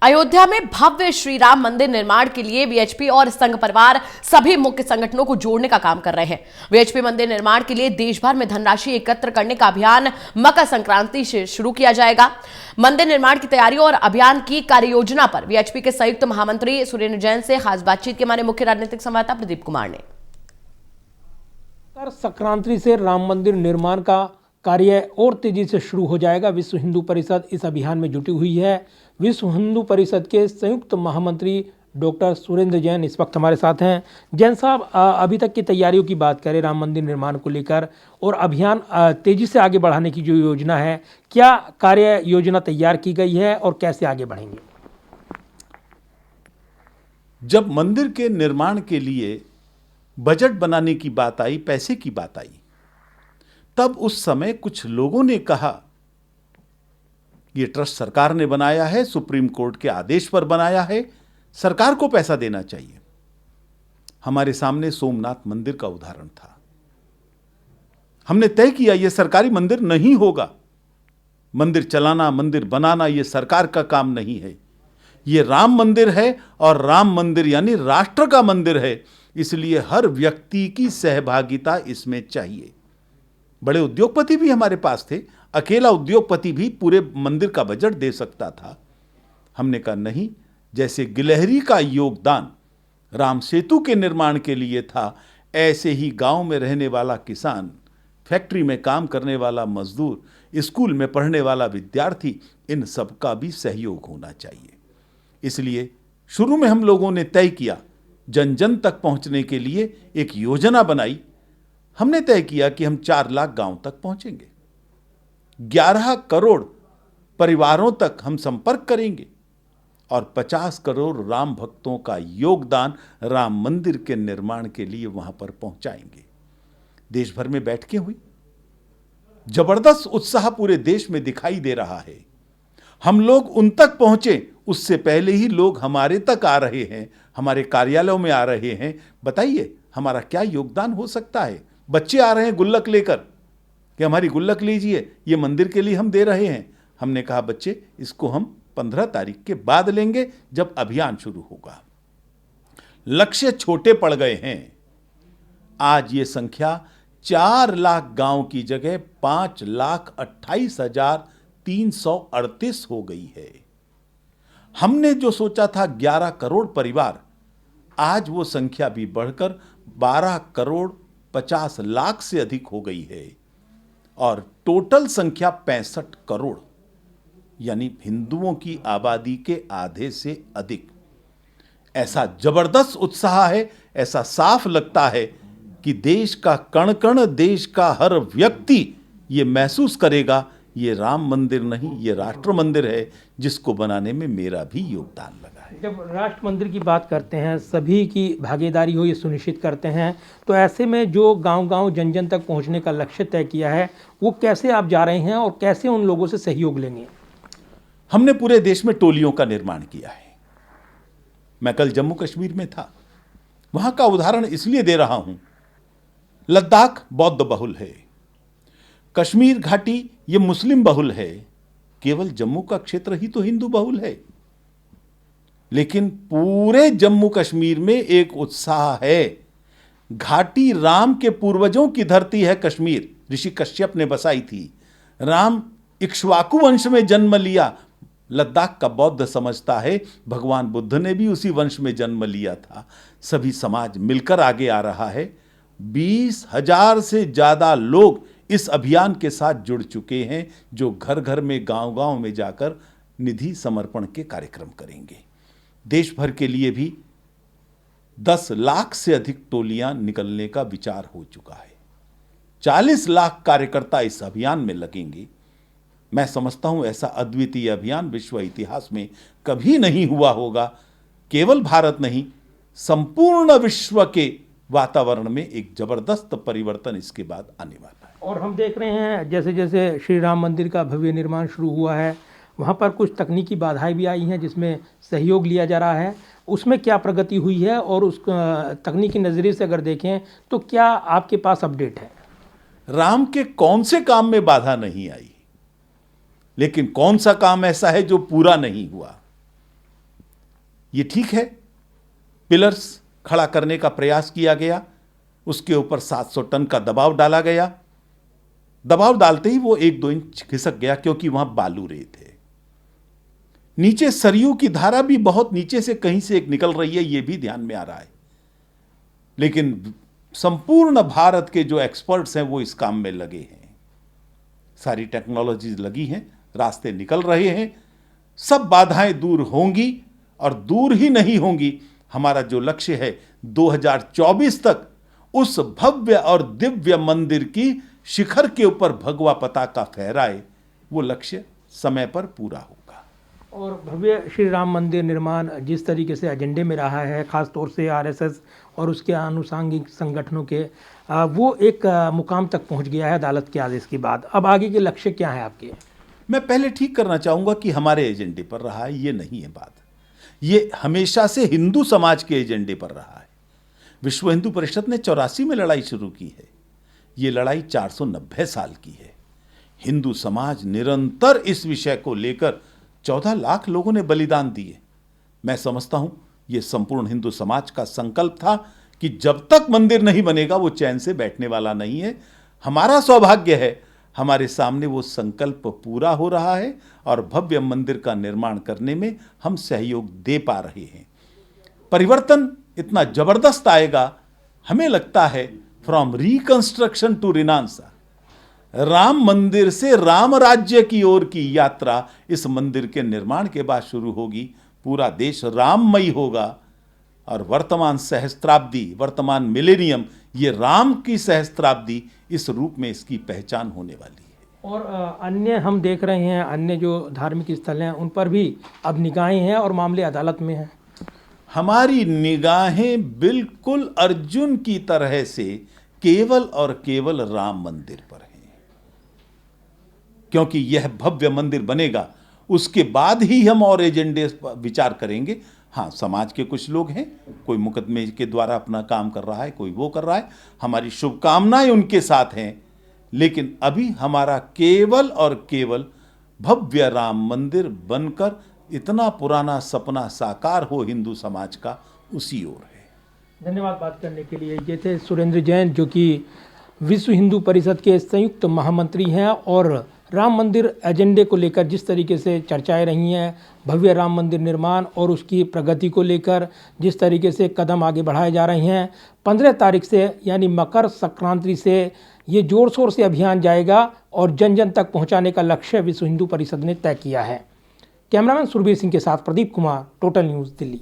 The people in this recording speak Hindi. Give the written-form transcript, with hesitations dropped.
अयोध्या में भव्य श्री राम मंदिर निर्माण के लिए वीएचपी और संघ परिवार सभी मुख्य संगठनों को जोड़ने का काम कर रहे हैं। वीएचपी मंदिर निर्माण के लिए देश भर में धनराशि एकत्र करने का अभियान मकर संक्रांति से शुरू किया जाएगा। मंदिर निर्माण की तैयारियों और अभियान की कार्ययोजना पर वीएचपी के संयुक्त महामंत्री सुरेंद्र जैन से खास बातचीत के माने मुख्य राजनीतिक संवाददाता प्रदीप कुमार ने। मकर संक्रांति से राम मंदिर निर्माण का कार्य और तेजी से शुरू हो जाएगा। विश्व हिंदू परिषद इस अभियान में जुटी हुई है। विश्व हिंदू परिषद के संयुक्त महामंत्री डॉक्टर सुरेंद्र जैन इस वक्त हमारे साथ हैं। जैन साहब, अभी तक की तैयारियों की बात करें राम मंदिर निर्माण को लेकर और अभियान तेजी से आगे बढ़ाने की जो योजना है, क्या कार्य योजना तैयार की गई है और कैसे आगे बढ़ेंगे? जब मंदिर के निर्माण के लिए बजट बनाने की बात आई, पैसे की बात आई, तब उस समय कुछ लोगों ने कहा यह ट्रस्ट सरकार ने बनाया है, सुप्रीम कोर्ट के आदेश पर बनाया है, सरकार को पैसा देना चाहिए। हमारे सामने सोमनाथ मंदिर का उदाहरण था। हमने तय किया यह सरकारी मंदिर नहीं होगा। मंदिर चलाना, मंदिर बनाना यह सरकार का काम नहीं है। यह राम मंदिर है और राम मंदिर यानी राष्ट्र का मंदिर है, इसलिए हर व्यक्ति की सहभागिता इसमें चाहिए। बड़े उद्योगपति भी हमारे पास थे, अकेला उद्योगपति भी पूरे मंदिर का बजट दे सकता था। हमने कहा नहीं, जैसे गिलहरी का योगदान राम सेतु के निर्माण के लिए था, ऐसे ही गांव में रहने वाला किसान, फैक्ट्री में काम करने वाला मजदूर, स्कूल में पढ़ने वाला विद्यार्थी, इन सबका भी सहयोग होना चाहिए। इसलिए शुरू में हम लोगों ने तय किया, जन जन तक पहुंचने के लिए एक योजना बनाई। हमने तय किया कि हम 4 लाख गांव तक पहुंचेंगे, 11 करोड़ परिवारों तक हम संपर्क करेंगे और 50 करोड़ राम भक्तों का योगदान राम मंदिर के निर्माण के लिए वहां पर पहुंचाएंगे। देश भर में बैठकें हुई, जबरदस्त उत्साह पूरे देश में दिखाई दे रहा है। हम लोग उन तक पहुंचे उससे पहले ही लोग हमारे तक आ रहे हैं, हमारे कार्यालयों में आ रहे हैं। बताइए हमारा क्या योगदान हो सकता है। बच्चे आ रहे हैं गुल्लक लेकर कि हमारी गुल्लक लीजिए, ये मंदिर के लिए हम दे रहे हैं। हमने कहा बच्चे, इसको हम 15 तारीख के बाद लेंगे जब अभियान शुरू होगा। लक्ष्य छोटे पड़ गए हैं। आज ये संख्या 4 लाख गांव की जगह 5,28,338 हो गई है। हमने जो सोचा था 11 करोड़ परिवार, आज वो संख्या भी बढ़कर 12 करोड़ 50 लाख से अधिक हो गई है और टोटल संख्या 65 करोड़ यानी हिंदुओं की आबादी के आधे से अधिक। ऐसा जबरदस्त उत्साह है, ऐसा साफ लगता है कि देश का कण कण, देश का हर व्यक्ति ये महसूस करेगा ये राम मंदिर नहीं, ये राष्ट्र मंदिर है जिसको बनाने में मेरा भी योगदान लगा है। जब राष्ट्र मंदिर की बात करते हैं, सभी की भागीदारी हो ये सुनिश्चित करते हैं, तो ऐसे में जो गांव-गांव जन जन तक पहुंचने का लक्ष्य तय किया है, वो कैसे आप जा रहे हैं और कैसे उन लोगों से सहयोग लेंगे? हमने पूरे देश में टोलियों का निर्माण किया है। मैं कल जम्मू कश्मीर में था, वहां का उदाहरण इसलिए दे रहा हूं। लद्दाख बौद्ध बहुल है, कश्मीर घाटी ये मुस्लिम बहुल है, केवल जम्मू का क्षेत्र ही तो हिंदू बहुल है। लेकिन पूरे जम्मू कश्मीर में एक उत्साह है। घाटी राम के पूर्वजों की धरती है कश्मीर, ऋषि कश्यप ने बसाई थी। राम इक्ष्वाकु वंश में जन्म लिया। लद्दाख का बौद्ध समझता है भगवान बुद्ध ने भी उसी वंश में जन्म लिया था। सभी समाज मिलकर आगे आ रहा है। 20,000 से ज्यादा लोग इस अभियान के साथ जुड़ चुके हैं, जो घर घर में, गांव गांव में जाकर निधि समर्पण के कार्यक्रम करेंगे। देश भर के लिए भी 10 लाख से अधिक टोलियां निकलने का विचार हो चुका है। 40 लाख कार्यकर्ता इस अभियान में लगेंगे। मैं समझता हूं ऐसा अद्वितीय अभियान विश्व इतिहास में कभी नहीं हुआ होगा। केवल भारत नहीं, संपूर्ण विश्व के वातावरण में एक जबरदस्त परिवर्तन इसके बाद आने वाला है। और हम देख रहे हैं जैसे जैसे श्री राम मंदिर का भव्य निर्माण शुरू हुआ है, वहाँ पर कुछ तकनीकी बाधाएं भी आई हैं जिसमें सहयोग लिया जा रहा है। उसमें क्या प्रगति हुई है और उस तकनीकी नज़रिए से अगर देखें तो क्या आपके पास अपडेट है? राम के कौन से काम में बाधा नहीं आई, लेकिन कौन सा काम ऐसा है जो पूरा नहीं हुआ? ये ठीक है, पिलर्स खड़ा करने का प्रयास किया गया, उसके ऊपर 700 टन का दबाव डाला गया। दबाव डालते ही वो 1-2 इंच खिसक गया क्योंकि वहां बालू रेत है। नीचे सरयू की धारा भी बहुत नीचे से कहीं से एक निकल रही है, ये भी ध्यान में आ रहा है। लेकिन संपूर्ण भारत के जो एक्सपर्ट्स हैं वो इस काम में लगे हैं, सारी टेक्नोलॉजीज लगी हैं, रास्ते निकल रहे हैं, सब बाधाएं दूर होंगी और दूर ही नहीं होंगी। हमारा जो लक्ष्य है 2024 तक उस भव्य और दिव्य मंदिर की शिखर के ऊपर भगवा पताका फहराए, वो लक्ष्य समय पर पूरा होगा। और भव्य श्री राम मंदिर निर्माण जिस तरीके से एजेंडे में रहा है, खास तौर से आरएसएस और उसके आनुषंगिक संगठनों के, वो एक मुकाम तक पहुंच गया है अदालत के आदेश के बाद। अब आगे के लक्ष्य क्या है आपके? मैं पहले ठीक करना चाहूंगा कि हमारे एजेंडे पर रहा है, ये नहीं है बात। ये हमेशा से हिंदू समाज के एजेंडे पर रहा है। विश्व हिंदू परिषद ने 84 में लड़ाई शुरू की है, ये लड़ाई 490 साल की है। हिंदू समाज निरंतर इस विषय को लेकर 14 लाख लोगों ने बलिदान दिए। मैं समझता हूं ये संपूर्ण हिंदू समाज का संकल्प था कि जब तक मंदिर नहीं बनेगा वो चैन से बैठने वाला नहीं है। हमारा सौभाग्य है, हमारे सामने वो संकल्प पूरा हो रहा है और भव्य मंदिर का निर्माण करने में हम सहयोग दे पा रहे हैं। परिवर्तन इतना जबरदस्त आएगा, हमें लगता है फ्रॉम रिकंस्ट्रक्शन टू रिनांस, राम मंदिर से राम राज्य की ओर की यात्रा इस मंदिर के निर्माण के बाद शुरू होगी। पूरा देश राममयी होगा और वर्तमान सहस्त्राब्दी, वर्तमान मिलेनियम, ये राम की सहस्त्राब्दी, इस रूप में इसकी पहचान होने वाली है। और अन्य हम देख रहे हैं, अन्य जो धार्मिक स्थल हैं उन पर भी अब निगाहें हैं और मामले अदालत में हैं। हमारी निगाहें बिल्कुल अर्जुन की तरह से केवल और केवल राम मंदिर पर हैं, क्योंकि यह भव्य मंदिर बनेगा, उसके बाद ही हम और एजेंडे पर विचार करेंगे। हाँ, समाज के कुछ लोग हैं, कोई मुकदमे के द्वारा अपना काम कर रहा है, कोई वो कर रहा है, हमारी शुभकामनाएं उनके साथ हैं, लेकिन अभी हमारा केवल और केवल भव्य राम मंदिर बनकर इतना पुराना सपना साकार हो हिंदू समाज का, उसी ओर है। धन्यवाद बात करने के लिए। ये थे सुरेंद्र जैन, जो कि विश्व हिंदू परिषद के संयुक्त महामंत्री हैं, और राम मंदिर एजेंडे को लेकर जिस तरीके से चर्चाएं रही हैं, भव्य राम मंदिर निर्माण और उसकी प्रगति को लेकर जिस तरीके से कदम आगे बढ़ाए जा रहे हैं, 15 तारीख से यानी मकर संक्रांति से ये जोर शोर से अभियान जाएगा और जन जन तक पहुंचाने का लक्ष्य विश्व हिंदू परिषद ने तय किया है। कैमरामैन सुरभीर सिंह के साथ प्रदीप कुमार, टोटल न्यूज़, दिल्ली।